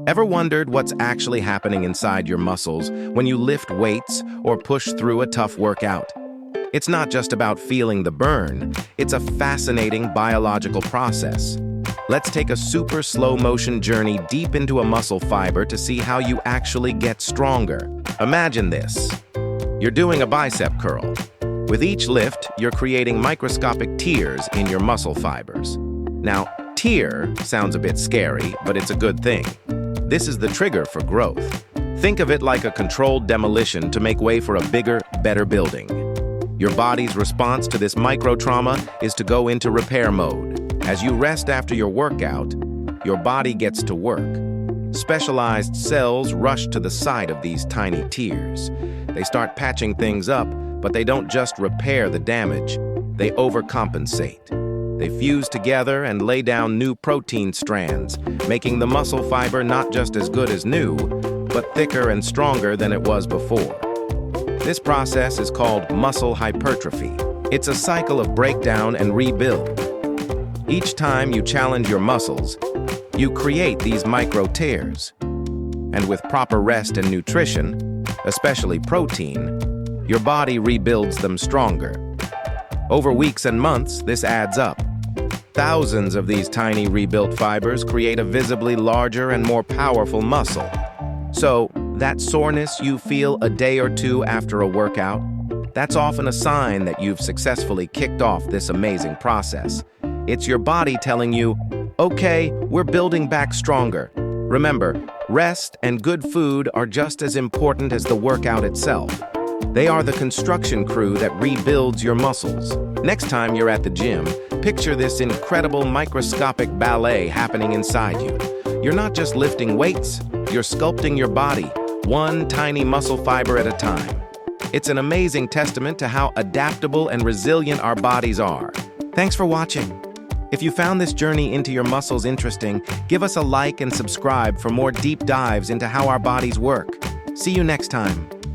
Ever wondered what's actually happening inside your muscles when you lift weights or push through a tough workout? It's not just about feeling the burn, it's a fascinating biological process. Let's take a super slow-motion journey deep into a muscle fiber to see how you actually get stronger. Imagine this. You're doing a bicep curl. With each lift, you're creating microscopic tears in your muscle fibers. Now, tear sounds a bit scary, but it's a good thing. This is the trigger for growth. Think of it like a controlled demolition to make way for a bigger, better building. Your body's response to this micro-trauma is to go into repair mode. As you rest after your workout, your body gets to work. Specialized cells rush to the site of these tiny tears. They start patching things up, but they don't just repair the damage, they overcompensate. They fuse together and lay down new protein strands, making the muscle fiber not just as good as new, but thicker and stronger than it was before. This process is called muscle hypertrophy. It's a cycle of breakdown and rebuild. Each time you challenge your muscles, you create these micro tears. And with proper rest and nutrition, especially protein, your body rebuilds them stronger. Over weeks and months, this adds up. Thousands of these tiny rebuilt fibers create a visibly larger and more powerful muscle. So, that soreness you feel a day or two after a workout, that's often a sign that you've successfully kicked off this amazing process. It's your body telling you, okay, we're building back stronger. Remember, rest and good food are just as important as the workout itself. They are the construction crew that rebuilds your muscles. Next time you're at the gym, picture this incredible microscopic ballet happening inside you. You're not just lifting weights, you're sculpting your body, one tiny muscle fiber at a time. It's an amazing testament to how adaptable and resilient our bodies are. Thanks for watching. If you found this journey into your muscles interesting, give us a like and subscribe for more deep dives into how our bodies work. See you next time.